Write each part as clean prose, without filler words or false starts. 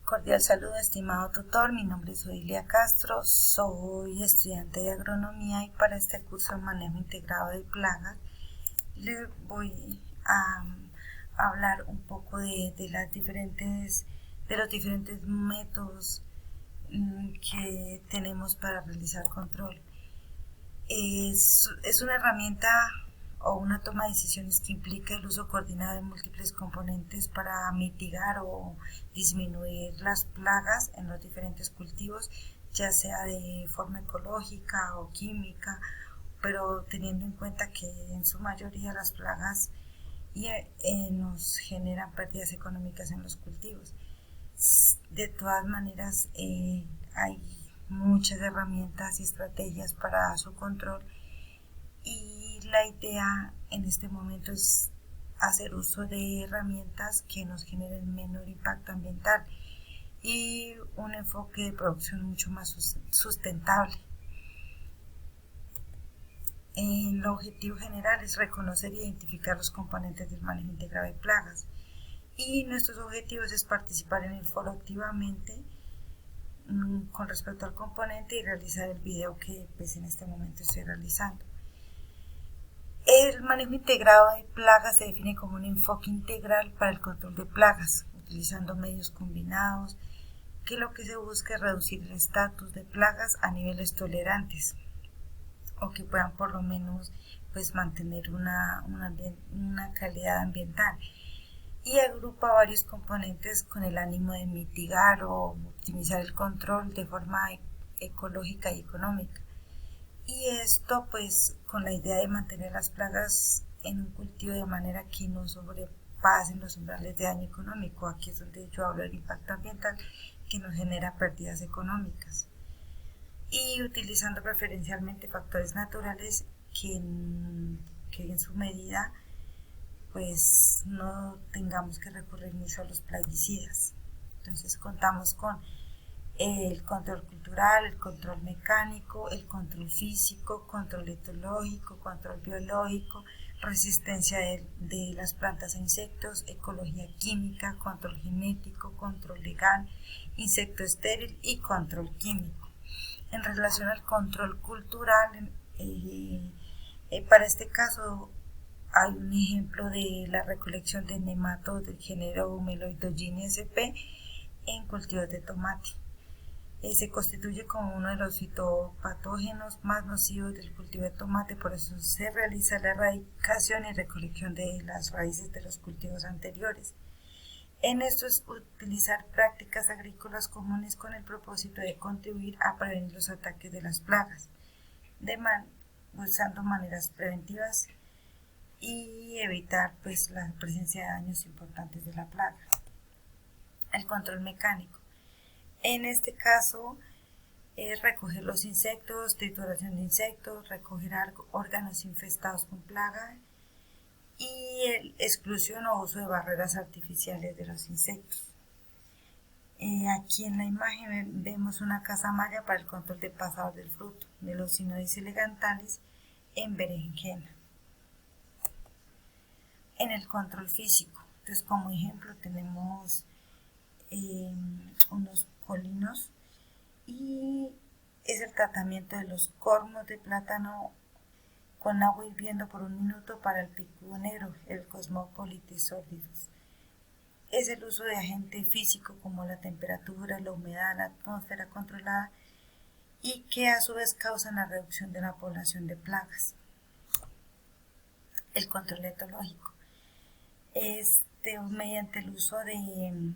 Cordial saludo, estimado tutor. Mi nombre es Odilia Castro, soy estudiante de agronomía y para este curso de manejo integrado de plagas le voy a hablar un poco de los diferentes métodos que tenemos para realizar control. Es una herramienta o una toma de decisiones que implica el uso coordinado de múltiples componentes para mitigar o disminuir las plagas en los diferentes cultivos, ya sea de forma ecológica o química, pero teniendo en cuenta que en su mayoría las plagas nos generan pérdidas económicas en los cultivos. De todas maneras, hay muchas herramientas y estrategias para su control y la idea en este momento es hacer uso de herramientas que nos generen menor impacto ambiental y un enfoque de producción mucho más sustentable. El objetivo general es reconocer e identificar los componentes del manejo integrado de plagas y nuestros objetivos es participar en el foro activamente con respecto al componente y realizar el video que pues en este momento estoy realizando. El manejo integrado de plagas se define como un enfoque integral para el control de plagas, utilizando medios combinados, que lo que se busca es reducir el estatus de plagas a niveles tolerantes o que puedan por lo menos pues mantener una calidad ambiental, y agrupa varios componentes con el ánimo de mitigar o optimizar el control de forma ecológica y económica. Y esto pues con la idea de mantener las plagas en un cultivo de manera que no sobrepasen los umbrales de daño económico. Aquí es donde yo hablo del impacto ambiental que nos genera pérdidas económicas. Y utilizando preferencialmente factores naturales que en su medida pues no tengamos que recurrir mucho a los plaguicidas. Entonces contamos con el control cultural, el control mecánico, el control físico, control etológico, control biológico, resistencia de las plantas a insectos, ecología química, control genético, control legal, insecto estéril y control químico. En relación al control cultural, para este caso hay un ejemplo de la recolección de nematodos del género Meloidogyne sp en cultivos de tomate. Se constituye como uno de los fitopatógenos más nocivos del cultivo de tomate, por eso se realiza la erradicación y recolección de las raíces de los cultivos anteriores. En esto es utilizar prácticas agrícolas comunes con el propósito de contribuir a prevenir los ataques de las plagas, usando maneras preventivas y evitar pues la presencia de daños importantes de la plaga. El control mecánico. En este caso es recoger los insectos, trituración de insectos, recoger órganos infestados con plaga y el exclusión o uso de barreras artificiales de los insectos. Aquí en la imagen vemos una casamalla para el control de pasador del fruto, de los Cynodis elegantales en berenjena. En el control físico, entonces como ejemplo tenemos unos colinos y es el tratamiento de los cormos de plátano con agua hirviendo por 1 minuto para el picudo negro, el Cosmopolites sordidus. Es el uso de agente físico como la temperatura, la humedad, la atmósfera controlada y que a su vez causan la reducción de la población de plagas. El control etológico. Mediante el uso de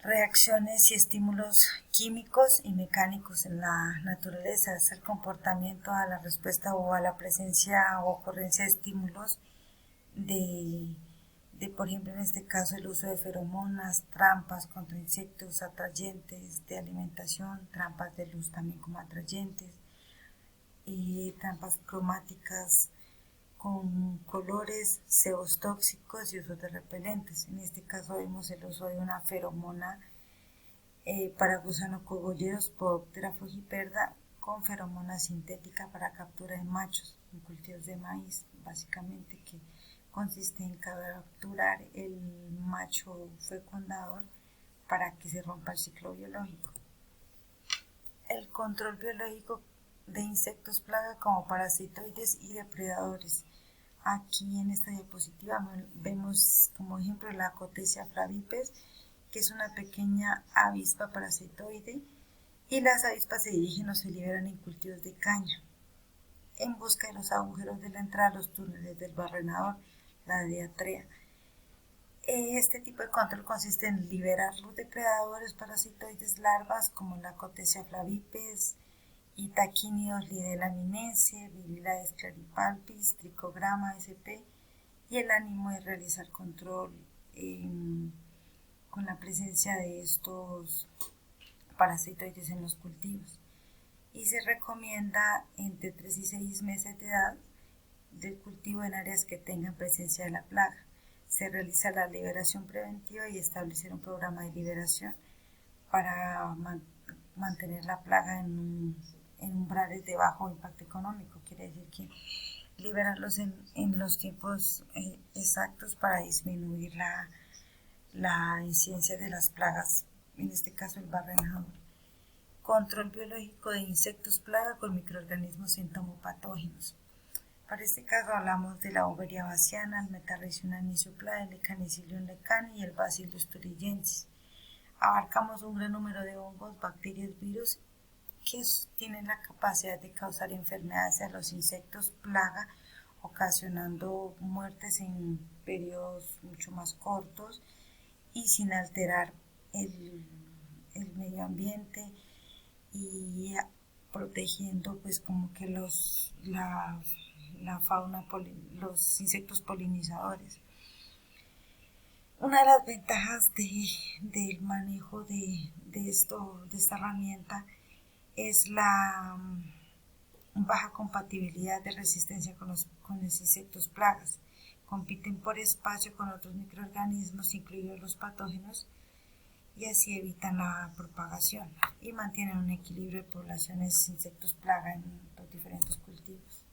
reacciones y estímulos químicos y mecánicos en la naturaleza, es el comportamiento a la respuesta o a la presencia o ocurrencia de estímulos por ejemplo en este caso el uso de feromonas, trampas contra insectos, atrayentes de alimentación, trampas de luz también como atrayentes, y trampas cromáticas con colores, sebos tóxicos y uso de repelentes. En este caso vemos el uso de una feromona para gusano cogolleros Podoptera frugiperda con feromona sintética para captura de machos en cultivos de maíz, básicamente que consiste en capturar el macho fecundador para que se rompa el ciclo biológico. El control biológico de insectos plaga como parasitoides y depredadores. Aquí en esta diapositiva vemos como ejemplo la Cotesia flavipes, que es una pequeña avispa parasitoide, y las avispas se dirigen o se liberan en cultivos de caña en busca de los agujeros de la entrada a los túneles del barrenador, la diatrea. Este tipo de control consiste en liberar los depredadores parasitoides larvas como la Cotesia flavipes, Itaquinidos lidelaminense, Virilaes claripalpis, Trichogramma sp. Y el ánimo es realizar control con la presencia de estos parasitoides en los cultivos. Y se recomienda entre 3 y 6 meses de edad del cultivo en áreas que tengan presencia de la plaga. Se realiza la liberación preventiva y establecer un programa de liberación para mantener la plaga en umbrales de bajo impacto económico. Quiere decir que liberarlos en los tiempos exactos para disminuir la incidencia de las plagas, en este caso el barrenador. Control biológico de insectos plaga con microorganismos entomopatógenos. Para este caso hablamos de la Boveria bassiana, el Metarrhizium anisoplae, el Lecanicilium lecani y el Bacillus thuringiensis. Abarcamos un gran número de hongos, bacterias, virus que tienen la capacidad de causar enfermedades a los insectos plaga, ocasionando muertes en periodos mucho más cortos y sin alterar el medio ambiente y protegiendo pues como que la fauna, los insectos polinizadores. Una de las ventajas del manejo de esta herramienta es la baja compatibilidad de resistencia con los insectos plagas. Compiten por espacio con otros microorganismos, incluidos los patógenos, y así evitan la propagación y mantienen un equilibrio de poblaciones de insectos plaga en los diferentes cultivos.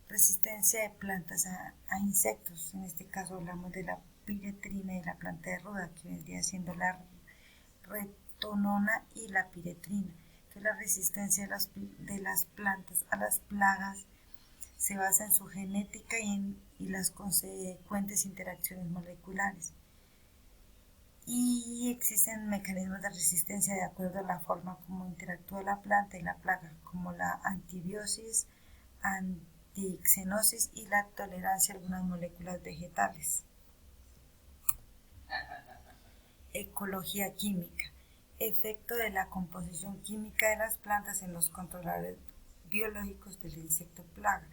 Resistencia de plantas a insectos. En este caso hablamos de la piretrina y la planta de ruda, que vendría siendo la retonona y la piretrina. Entonces, la resistencia de las plantas a las plagas se basa en su genética y las consecuentes interacciones moleculares. Y existen mecanismos de resistencia de acuerdo a la forma como interactúa la planta y la plaga, como la antibiosis, antixenosis y la tolerancia a algunas moléculas vegetales. Ecología química. Efecto de la composición química de las plantas en los controladores biológicos del insecto plaga.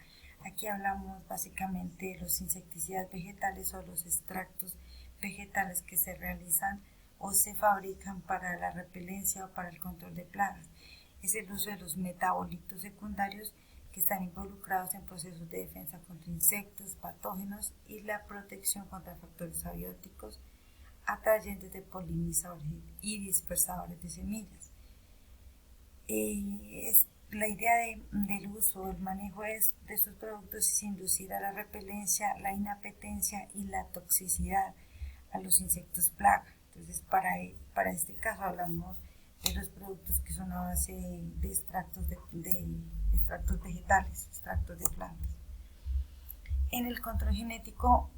Aquí hablamos básicamente de los insecticidas vegetales o los extractos vegetales que se realizan o se fabrican para la repelencia o para el control de plagas. Es el uso de los metabolitos secundarios que están involucrados en procesos de defensa contra insectos, patógenos y la protección contra factores abióticos, atrayentes de polinizadores y dispersadores de semillas. La idea del uso o el manejo de estos productos es inducir a la repelencia, la inapetencia y la toxicidad a los insectos plaga. Entonces, para este caso hablamos de los productos que son a base de extractos extractos vegetales, extractos de plantas. En el control genético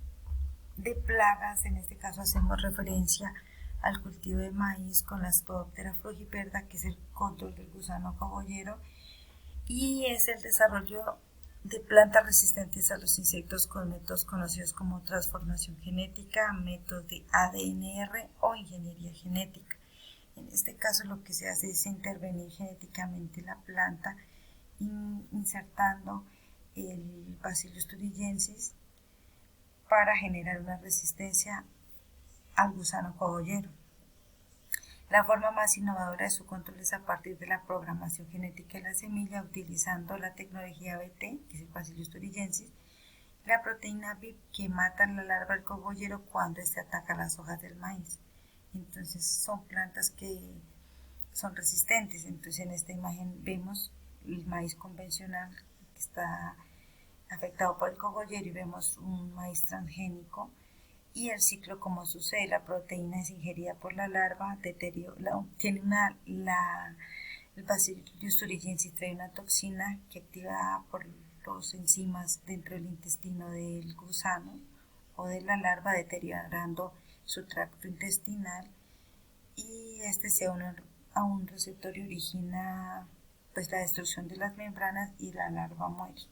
de plagas, en este caso hacemos referencia al cultivo de maíz con la Spodoptera frugiperda, que es el control del gusano cogollero, y es el desarrollo de plantas resistentes a los insectos con métodos conocidos como transformación genética, métodos de ADNR o ingeniería genética. En este caso lo que se hace es intervenir genéticamente la planta insertando el Bacillus thuringiensis para generar una resistencia al gusano cogollero. La forma más innovadora de su control es a partir de la programación genética de la semilla utilizando la tecnología BT, que es el Bacillus thuringiensis, la proteína BIP que mata la larva del cogollero cuando se ataca las hojas del maíz. Entonces son plantas que son resistentes. Entonces en esta imagen vemos el maíz convencional que está afectado por el cogollero y vemos un maíz transgénico. Y el ciclo, como sucede, la proteína es ingerida por la larva, tiene el Bacillus thuringiensis trae una toxina que activa por los enzimas dentro del intestino del gusano o de la larva, deteriorando su tracto intestinal, y este se une a un receptor y origina pues la destrucción de las membranas y la larva muere.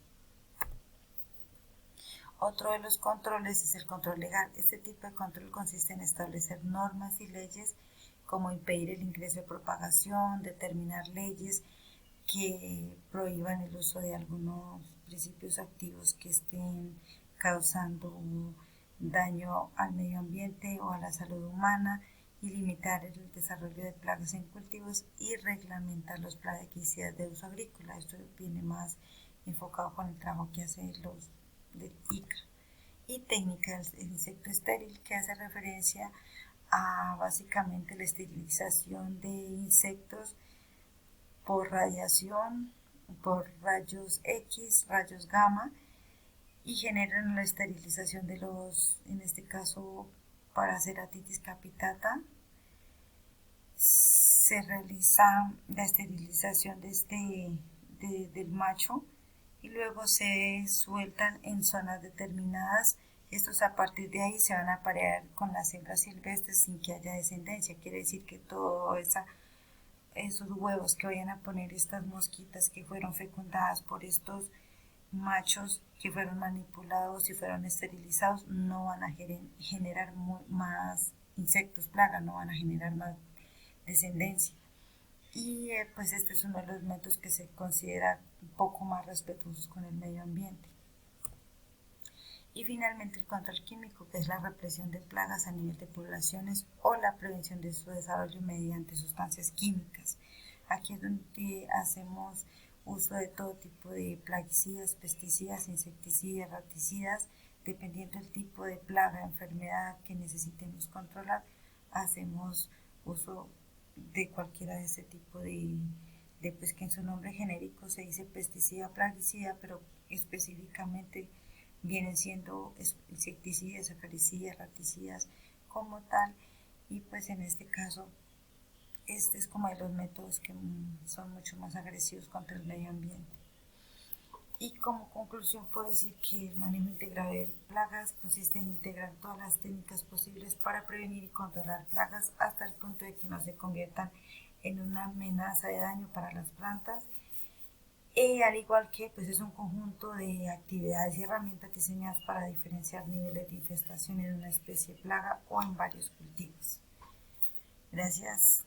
Otro de los controles es el control legal. Este tipo de control consiste en establecer normas y leyes como impedir el ingreso de propagación, determinar leyes que prohíban el uso de algunos principios activos que estén causando daño al medio ambiente o a la salud humana, y limitar el desarrollo de plagas en cultivos y reglamentar los plaguicidas de uso agrícola. Esto viene más enfocado con el trabajo que hacen los del ICRA. Y técnica del insecto estéril, que hace referencia a básicamente la esterilización de insectos por radiación, por rayos X, rayos gamma, y generan la esterilización de los, en este caso para Ceratitis capitata, se realiza la esterilización del macho y luego se sueltan en zonas determinadas. Estos a partir de ahí se van a aparear con las hembras silvestres sin que haya descendencia. Quiere decir que todos esos huevos que vayan a poner estas mosquitas que fueron fecundadas por estos machos que fueron manipulados y fueron esterilizados no van a generar más insectos plaga, no van a generar más descendencia. Y pues este es uno de los métodos que se considera un poco más respetuosos con el medio ambiente. Y finalmente el control químico, que es la represión de plagas a nivel de poblaciones o la prevención de su desarrollo mediante sustancias químicas. Aquí es donde hacemos uso de todo tipo de plaguicidas, pesticidas, insecticidas, raticidas, dependiendo del tipo de plaga, enfermedad que necesitemos controlar, hacemos uso de cualquiera de ese tipo de pues que en su nombre genérico se dice pesticida, plaguicida, pero específicamente vienen siendo insecticidas, acaricidas, raticidas como tal, y pues en este caso este es como de los métodos que son mucho más agresivos contra el medio ambiente. Y como conclusión puedo decir que el manejo integrado de plagas consiste en integrar todas las técnicas posibles para prevenir y controlar plagas hasta el punto de que no se conviertan en una amenaza de daño para las plantas. Al igual que pues es un conjunto de actividades y herramientas diseñadas para diferenciar niveles de infestación en una especie de plaga o en varios cultivos. Gracias.